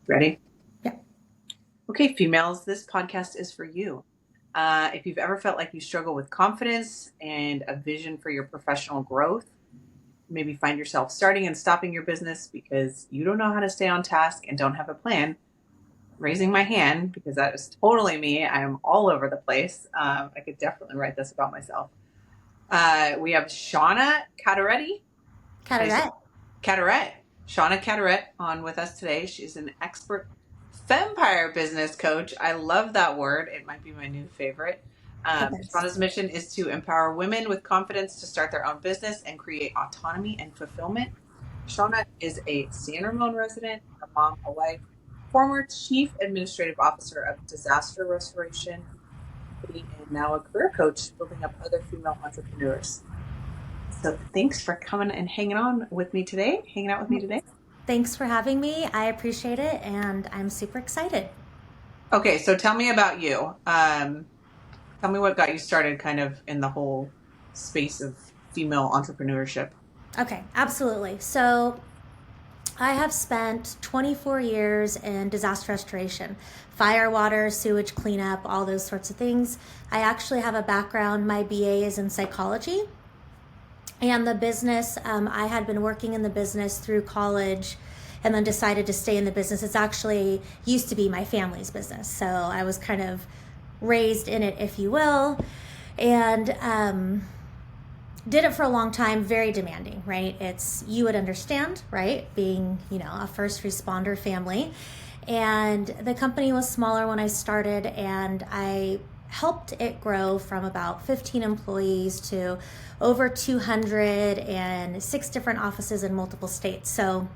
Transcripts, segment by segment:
Ready? Yeah. Okay, females, this podcast is for you. If you've ever felt like you struggle with confidence and a vision for your professional growth, maybe find yourself starting and stopping your business because you don't know how to stay on task and don't have a plan, raising my hand because that is totally me. I am all over the place. I could definitely write this about myself. We have Shawna Caderette. I say Caderette. Caderette. Shawna Caderette on with us today. She's an expert Fempire Business Coach. I love that word. It might be my new favorite. The best. Shawna's mission is to empower women with confidence to start their own business and create autonomy and fulfillment. Shawna is a San Ramon resident, a mom, a wife, former chief administrative officer of disaster restoration, and now a career coach building up other female entrepreneurs. So thanks for coming and hanging out with me today. Thanks for having me. I appreciate it, and I'm super excited. Okay, so tell me about you. Tell me what got you started kind of in the whole space of female entrepreneurship. Okay, absolutely. So, I have spent 24 years in disaster restoration, fire, water, sewage cleanup, all those sorts of things. I actually have a background, my BA is in psychology. And the business, I had been working in the business through college and then decided to stay in the business. It's actually used to be my family's business. So I was kind of raised in it, if you will. And did it for a long time, very demanding, right? It's, you would understand, right? Being, a first responder family. And the company was smaller when I started, and I helped it grow from about 15 employees to over 200 and 6 different offices in multiple states. So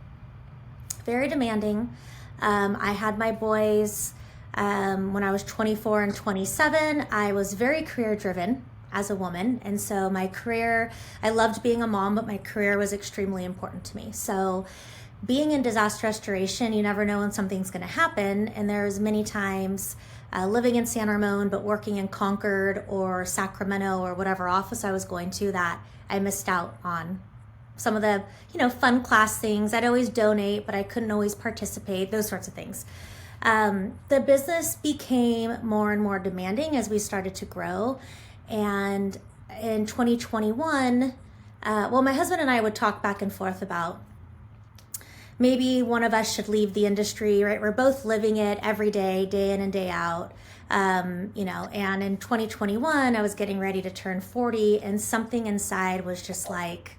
very demanding. I had my boys when I was 24 and 27. I was very career driven as a woman. And so my career, I loved being a mom, but my career was extremely important to me. So being in disaster restoration, you never know when something's going to happen. And there's many times living in San Ramon, but working in Concord or Sacramento or whatever office I was going to, that I missed out on some of the, fun class things. I'd always donate, but I couldn't always participate, those sorts of things. The business became more and more demanding as we started to grow. And in 2021, my husband and I would talk back and forth about maybe one of us should leave the industry, right? We're both living it every day, day in and day out. And in 2021, I was getting ready to turn 40, and something inside was just like,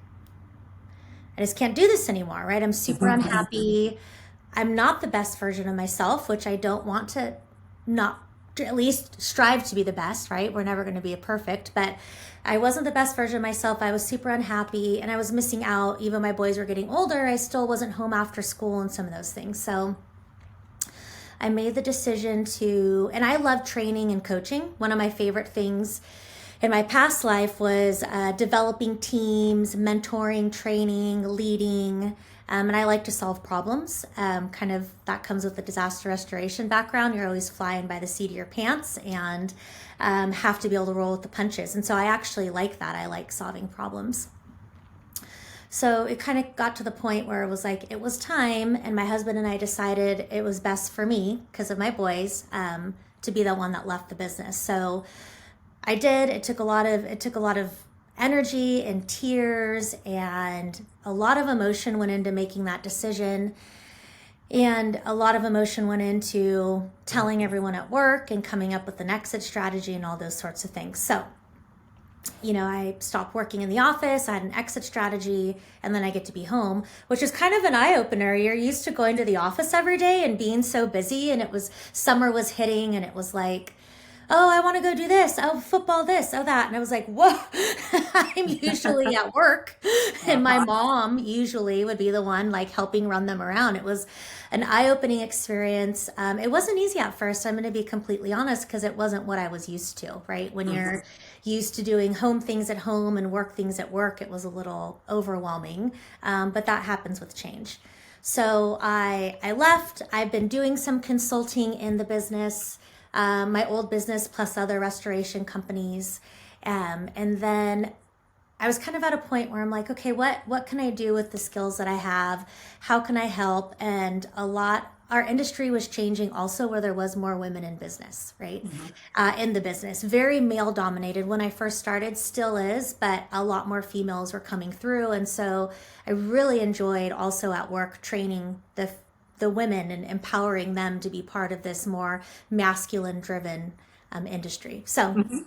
I just can't do this anymore, right? I'm super unhappy. I'm not the best version of myself, which I don't want to not to at least strive to be the best, right? We're never going to be a perfect, but I wasn't the best version of myself. I was super unhappy and I was missing out. Even my boys were getting older, I still wasn't home after school and some of those things. So I made the decision to, and I love training and coaching. One of my favorite things in my past life was developing teams, mentoring, training, leading, and I like to solve problems. Kind of that comes with the disaster restoration background. You're always flying by the seat of your pants and have to be able to roll with the punches. And so I actually like that. I like solving problems. So it kind of got to the point where it was like, it was time. And my husband and I decided it was best for me because of my boys to be the one that left the business. So I did. It took a lot of energy and tears, and a lot of emotion went into making that decision. And a lot of emotion went into telling everyone at work and coming up with an exit strategy and all those sorts of things. So, I stopped working in the office, I had an exit strategy, and then I get to be home, which is kind of an eye opener. You're used to going to the office every day and being so busy, and summer was hitting, and it was like, oh, I want to go do this. Oh, football this, oh, that. And I was like, whoa, I'm usually at work. And my mom usually would be the one like helping run them around. It was an eye-opening experience. It wasn't easy at first. I'm going to be completely honest because it wasn't what I was used to, right? When you're used to doing home things at home and work things at work, it was a little overwhelming. But that happens with change. So I left. I've been doing some consulting in the business, my old business plus other restoration companies. And then I was kind of at a point where I'm like, okay, what can I do with the skills that I have? How can I help? And our industry was changing also, where there was more women in business, right? Mm-hmm. In the business, very male dominated when I first started, still is, but a lot more females were coming through. And so I really enjoyed also at work training the women and empowering them to be part of this more masculine driven industry. So Mm-hmm.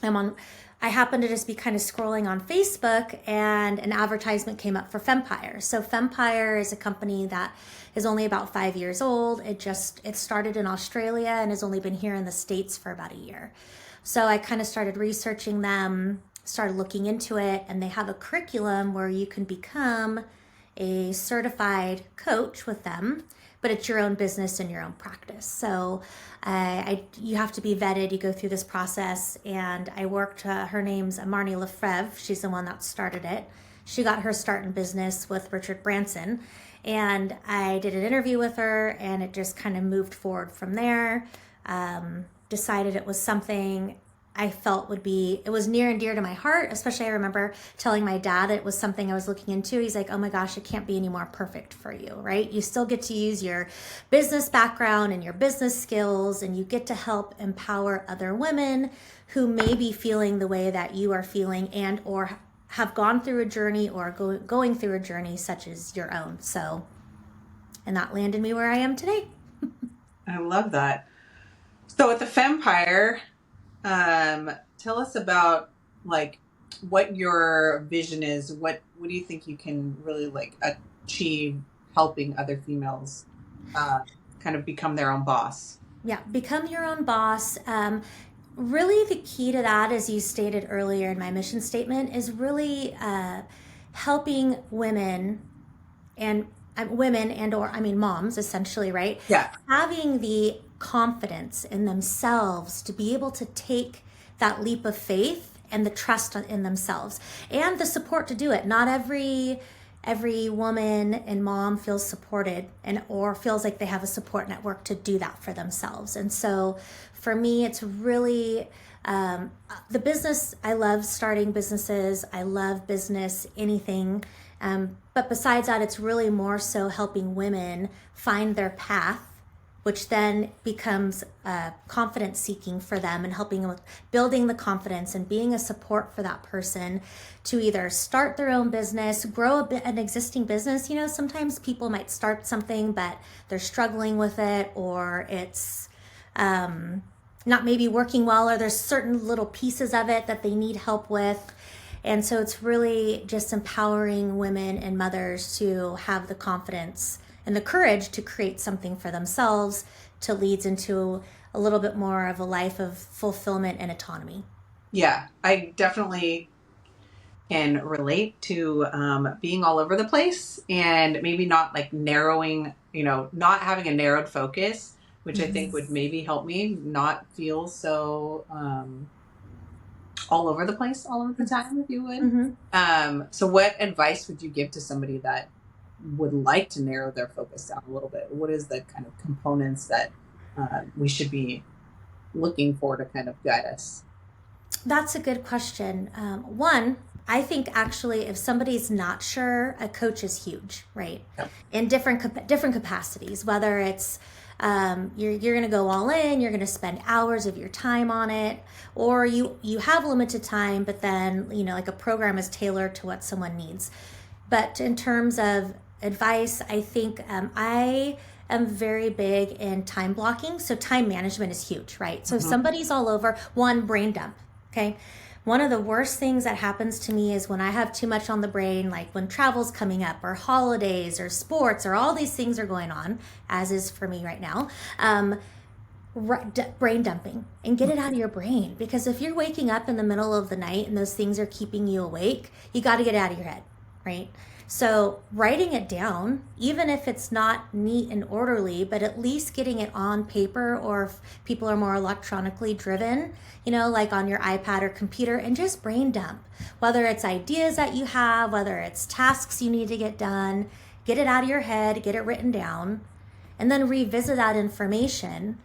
I'm on, I happened to just be kind of scrolling on Facebook, and an advertisement came up for Fempire. So Fempire is a company that is only about 5 years old. It started in Australia and has only been here in the States for about a year. So I kind of started researching them, started looking into it, and they have a curriculum where you can become a certified coach with them, but it's your own business and your own practice. So you have to be vetted. You go through this process, and I worked. Her name's Marnie Lefebvre. She's the one that started it. She got her start in business with Richard Branson, and I did an interview with her, and it just kind of moved forward from there. Decided it was something I felt it was near and dear to my heart. Especially I remember telling my dad it was something I was looking into. He's like, oh my gosh, it can't be any more perfect for you, right? You still get to use your business background and your business skills, and you get to help empower other women who may be feeling the way that you are feeling, and or have gone through a journey or going through a journey such as your own. So, and that landed me where I am today. I love that. So at the Fempire, tell us about like what your vision is. What do you think you can really like achieve helping other females kind of become their own boss? Yeah, become your own boss. Really, the key to that, as you stated earlier in my mission statement, is really helping women and or I mean moms, essentially, right? Yeah. Having the confidence in themselves to be able to take that leap of faith and the trust in themselves and the support to do it. Not every woman and mom feels supported or feels like they have a support network to do that for themselves. And so for me, it's really the business. I love starting businesses. I love business, anything. But besides that, it's really more so helping women find their path, which then becomes confidence seeking for them, and helping them with building the confidence and being a support for that person to either start their own business, grow an existing business. You know, sometimes people might start something, but they're struggling with it, or it's not maybe working well, or there's certain little pieces of it that they need help with. And so it's really just empowering women and mothers to have the confidence and the courage to create something for themselves to leads into a little bit more of a life of fulfillment and autonomy. Yeah, I definitely can relate to being all over the place and maybe not like narrowing, not having a narrowed focus, which I think would maybe help me not feel so all over the place all of the time, if you would. So what advice would you give to somebody that would like to narrow their focus down a little bit? What is the kind of components that we should be looking for to kind of guide us? That's a good question. One, I think actually if somebody's not sure, a coach is huge, right? Yep. In different capacities, whether it's you're going to go all in, you're going to spend hours of your time on it, or you have limited time, but then, like a program is tailored to what someone needs. But in terms of advice, I think I am very big in time blocking. So time management is huge, right? So if somebody's all over, brain dump, okay? One of the worst things that happens to me is when I have too much on the brain, like when travel's coming up or holidays or sports or all these things are going on, as is for me right now, brain dumping, and get it out of your brain. Because if you're waking up in the middle of the night and those things are keeping you awake, you got to get it out of your head, right? So writing it down, even if it's not neat and orderly, but at least getting it on paper, or if people are more electronically driven, like on your iPad or computer, and just brain dump. Whether it's ideas that you have, whether it's tasks you need to get done, get it out of your head, get it written down, and then revisit that information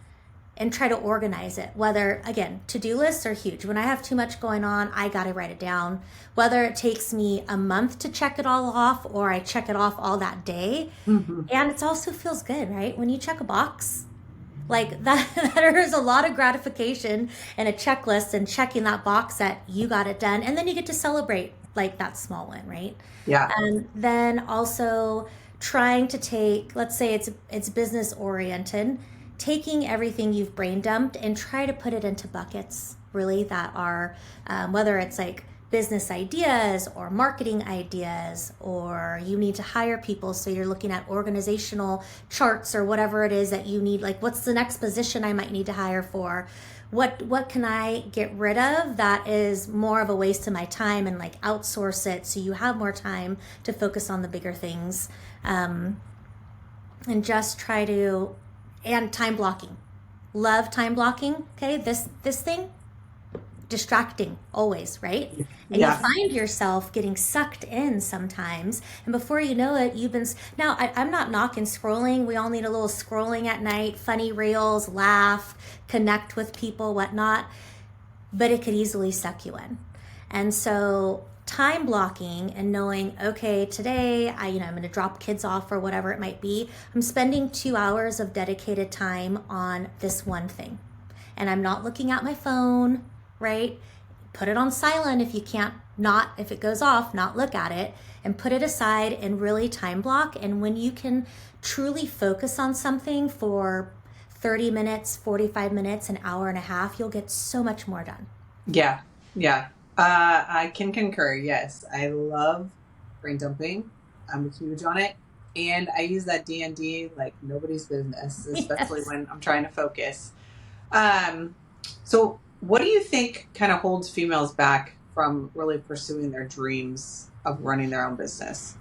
and try to organize it. Whether, again, to-do lists are huge. When I have too much going on, I got to write it down. Whether it takes me a month to check it all off or I check it off all that day. Mm-hmm. And it also feels good, right? When you check a box, like that, there's a lot of gratification and a checklist and checking that box that you got it done. And then you get to celebrate like that small win, right? Yeah. And then also trying to take, let's say it's business oriented, taking everything you've brain dumped and try to put it into buckets really that are, whether it's like business ideas or marketing ideas, or you need to hire people, so you're looking at organizational charts or whatever it is that you need, like what's the next position I might need to hire for, what can I get rid of that is more of a waste of my time, and like outsource it so you have more time to focus on the bigger things, and just try to, and time blocking. Love time blocking. Okay, this thing, distracting always, right? And Yeah. you find yourself getting sucked in sometimes, and before you know it, you've been, now I'm not knocking scrolling. We all need a little scrolling at night, funny reels, laugh, connect with people, whatnot, but it could easily suck you in. And so time blocking and knowing, okay, today I'm going to drop kids off or whatever it might be, I'm spending 2 hours of dedicated time on this one thing, and I'm not looking at my phone, right? Put it on silent if you can't, not, if it goes off, not look at it, and put it aside and really time block. And when you can truly focus on something for 30 minutes, 45 minutes, an hour and a half, you'll get so much more done. Yeah. Yeah. I can concur. Yes. I love brain dumping. I'm huge on it. And I use that D&D like nobody's business, especially Yes. when I'm trying to focus. So what do you think kind of holds females back from really pursuing their dreams of running their own business?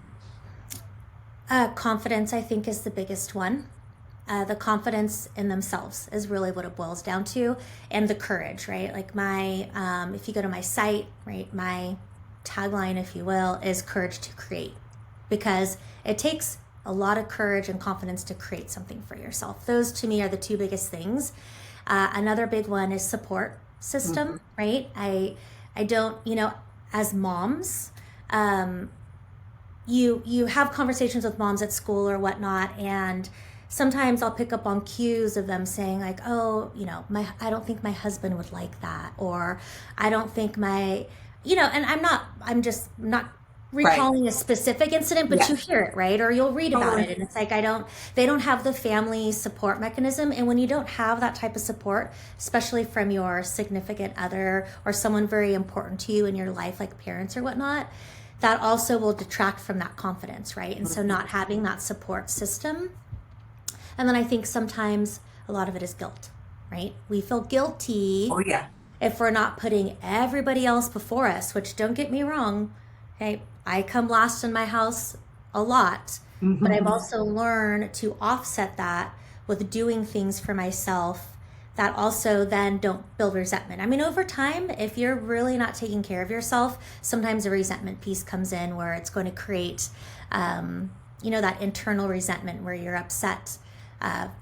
Confidence, I think, is the biggest one. The confidence in themselves is really what it boils down to, and the courage, right? Like my, if you go to my site, right, my tagline, if you will, is courage to create, because it takes a lot of courage and confidence to create something for yourself. Those to me are the two biggest things. Another big one is support system, right? I don't, as moms, you have conversations with moms at school or whatnot, and sometimes I'll pick up on cues of them saying like, oh, I don't think my husband would like that, or I don't think my, and I'm just not recalling a specific incident, but you hear it, right? Or you'll read about it, and it's like, they don't have the family support mechanism. And when you don't have that type of support, especially from your significant other or someone very important to you in your life, like parents or whatnot, that also will detract from that confidence, right? And so not having that support system. And then I think sometimes a lot of it is guilt, right? We feel guilty if we're not putting everybody else before us, which, don't get me wrong, okay, I come last in my house a lot, but I've also learned to offset that with doing things for myself that also then don't build resentment. I mean, over time, if you're really not taking care of yourself, sometimes a resentment piece comes in where it's going to create, that internal resentment where you're upset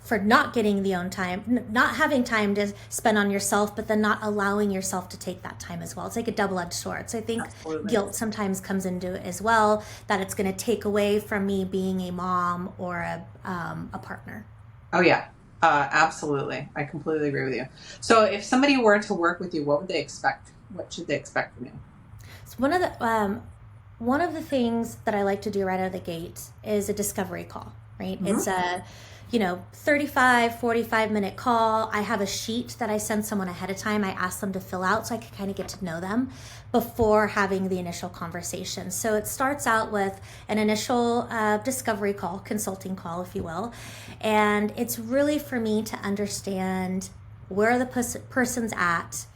for not getting the own time, not having time to spend on yourself, but then not allowing yourself to take that time as well. It's like a double-edged sword. So I think guilt sometimes comes into it as well, that it's going to take away from me being a mom or a partner. Oh yeah, absolutely. I completely agree with you. So if somebody were to work with you, what would they expect? What should they expect from you? So one of the things that I like to do right out of the gate is a discovery call, right? It's a 35, 45 minute call. I have a sheet that I send someone ahead of time. I ask them to fill out so I can kind of get to know them before having the initial conversation. So it starts out with an initial discovery call, consulting call, if you will. And it's really for me to understand where the person's at.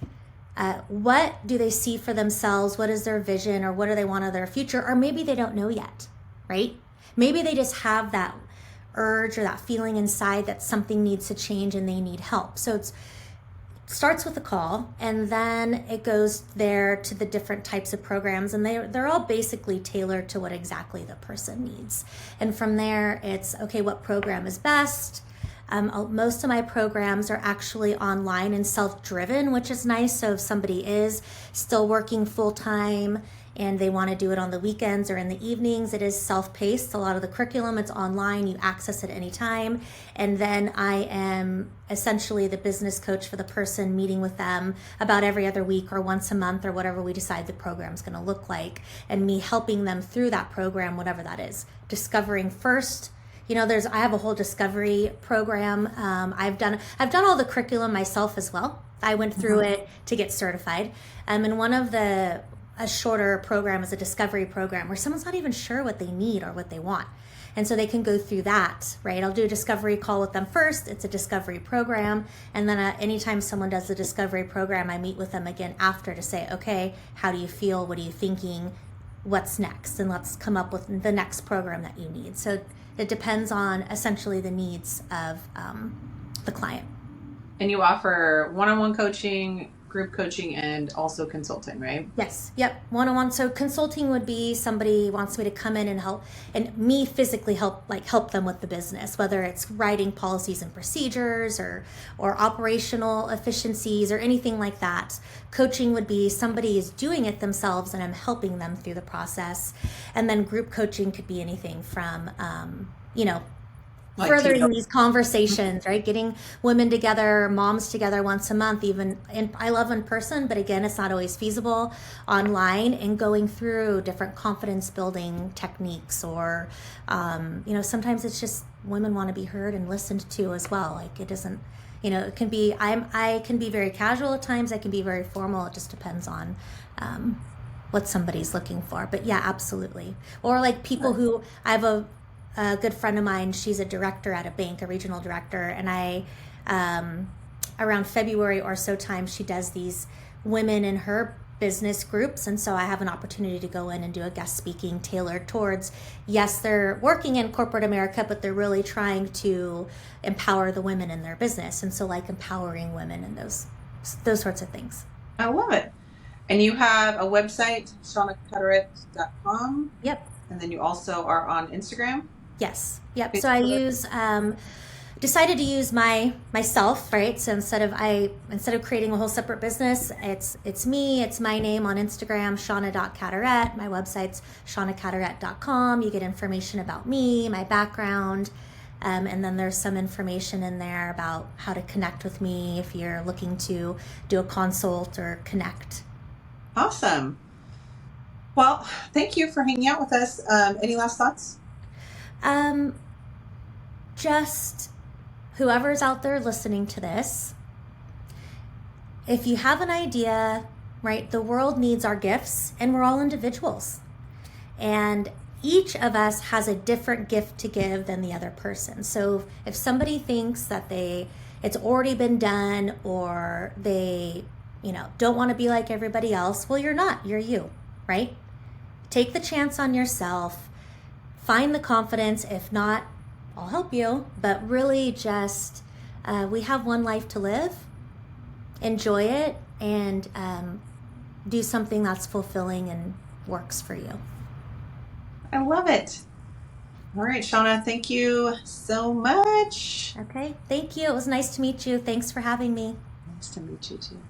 What do they see for themselves? What is their vision, or what do they want of their future? Or maybe they don't know yet, right? Maybe they just have that urge or that feeling inside that something needs to change and they need help. So it starts with a call, and then it goes there to the different types of programs, and they're all basically tailored to what exactly the person needs. And from there, it's okay, what program is best? Most of my programs are actually online and self-driven, which is nice. So if somebody is still working full-time and they want to do it on the weekends or in the evenings, it is self-paced. A lot of the curriculum, it's online. You access it anytime. And then I am essentially the business coach for the person, meeting with them about every other week or once a month or whatever we decide the program's going to look like, and me helping them through that program, whatever that is. Discovering first, I have a whole discovery program. I've done all the curriculum myself as well. I went through it to get certified. And one of a shorter program is a discovery program where someone's not even sure what they need or what they want. And so they can go through that, right? I'll do a discovery call with them first. It's a discovery program. And then anytime someone does the discovery program, I meet with them again after to say, okay, how do you feel? What are you thinking? What's next? And let's come up with the next program that you need. So it depends on essentially the needs of the client. And you offer one-on-one coaching, group coaching, and also consulting, right? Yes. Yep. One-on-one. So consulting would be somebody wants me to come in and help, and me physically help them with the business, whether it's writing policies and procedures or operational efficiencies or anything like that. Coaching would be somebody is doing it themselves and I'm helping them through the process. And then group coaching could be anything from, furthering these conversations, right? Getting women together, moms together once a month, I love in person, but again, it's not always feasible online, and going through different confidence building techniques or, sometimes it's just women want to be heard and listened to as well. Like it doesn't, it can be, I can be very casual at times. I can be very formal. It just depends on, what somebody's looking for. But yeah, absolutely. Or like people who I have a good friend of mine, she's a director at a bank, a regional director, and around February or so time, she does these women in her business groups, and so I have an opportunity to go in and do a guest speaking tailored towards, yes, they're working in corporate America, but they're really trying to empower the women in their business, and so like empowering women and those sorts of things. I love it. And you have a website, shawnacaderette.com. Yep. And then you also are on Instagram. Yes. Yep. So I decided to use myself, right? So instead of creating a whole separate business, it's me, it's my name on Instagram, Shawna.Caderette. My website's shawnacaderette.com. You get information about me, my background, and then there's some information in there about how to connect with me if you're looking to do a consult or connect. Awesome. Well, thank you for hanging out with us. Any last thoughts? Just whoever's out there listening to this, if you have an idea, right, the world needs our gifts and we're all individuals. And each of us has a different gift to give than the other person. So if somebody thinks that it's already been done or they, don't want to be like everybody else, well, you're not, you're you, right? Take the chance on yourself. Find the confidence. If not, I'll help you. But really just, we have one life to live. Enjoy it and do something that's fulfilling and works for you. I love it. All right, Shawna, thank you so much. Okay, thank you. It was nice to meet you. Thanks for having me. Nice to meet you too.